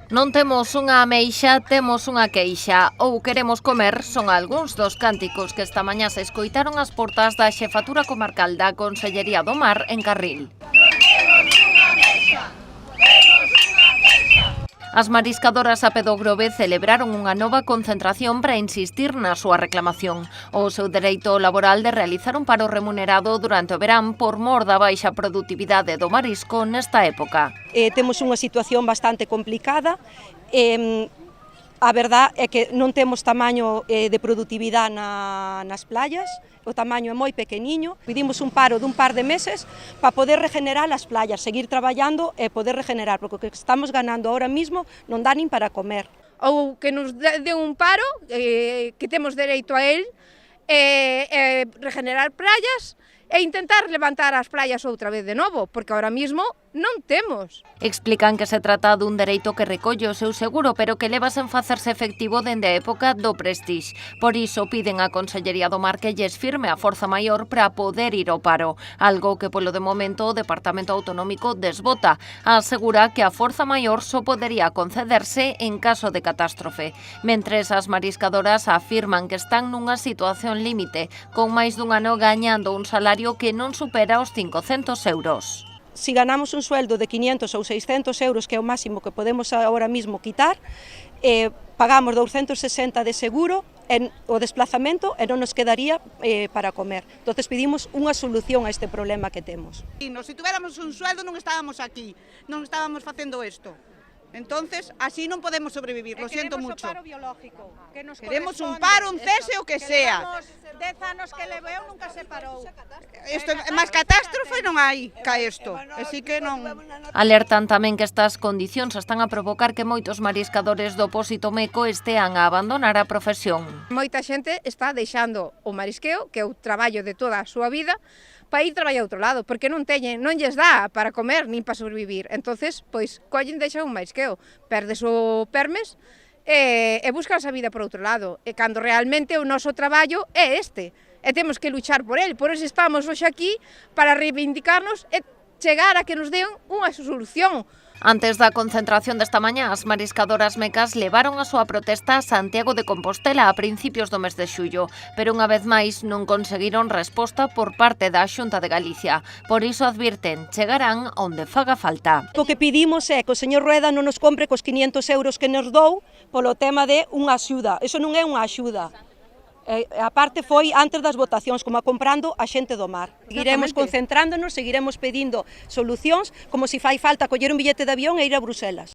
Non temos unha ameixa, temos unha queixa. Ou queremos comer son algúns dos cánticos que esta mañá se escoitaron ás portas da Xefatura Comarcal da Consellería do Mar en Carril. As mariscadoras a pé do Grove celebraron unha nova concentración para insistir na súa reclamación. O seu dereito laboral de realizar un paro remunerado durante o verán por mor da baixa produtividade do marisco nesta época. Temos unha situación bastante complicada. A verdad é que non temos tamaño de produtividade nas playas, o tamaño é moi pequeniño. Pedimos un paro dun par de meses para poder regenerar as playas, seguir traballando e poder regenerar, porque o que estamos ganando ahora mismo non dá nin para comer. Ou que nos den un paro, que temos dereito a él, regenerar praias e intentar levantar as praias outra vez de novo, porque ahora mismo non temos. Explican que se trata dun dereito que recolle o seu seguro, pero que leva sen facerse efectivo dende a época do Prestige. Por iso piden á Consellería do Mar que lles firme a forza maior para poder ir ao paro, algo que polo de momento o Departamento Autonómico desbota. Asegura que a forza maior só podería concederse en caso de catástrofe. Mentres as mariscadoras afirman que están nunha situación límite, con máis dun ano gañando un salario que non supera os 500 euros. Si ganamos un sueldo de 500 ou 600 euros, que é o máximo que podemos ahora mismo quitar, pagamos 260 de seguro o desplazamento e non nos quedaría para comer. Entonces pedimos unha solución a este problema que temos. Se tuviéramos un sueldo non estábamos aquí, non estábamos facendo isto. Entonces, así non podemos sobrevivir, lo siento mucho. Queremos un paro, un cese o que sea. 10 anos que leveu nunca se parou. Isto é máis catástrofe non hai ca isto, así que non. Alertan tamén que estas condicións están a provocar que moitos mariscadores do Pósito Meco estean a abandonar a profesión. Moita xente está deixando o marisqueo, que é o traballo de toda a súa vida, para ir traballar a outro lado, porque non lles dá para comer nin para sobrevivir. Entonces, pois, collen deixan un marisqueo, perdes o permes e buscas a vida por outro lado. E cando realmente o noso traballo é este, e temos que luchar por ele. Por eso estamos hoxe aquí para reivindicarnos e chegar a que nos den unha solución. Antes da concentración desta mañá, as mariscadoras mecas levaron a súa protesta a Santiago de Compostela a principios do mes de xullo, pero unha vez máis non conseguiron resposta por parte da Xunta de Galicia. Por iso advirten, chegarán onde faga falta. O que pedimos é que o señor Rueda non nos compre cos 500 euros que nos dou polo tema de unha axuda. Eso non é unha axuda. A parte foi antes das votacións, como a comprando a xente do mar. Seguiremos concentrándonos, seguiremos pedindo solucións, como se fai falta coller un billete de avión e ir a Bruselas.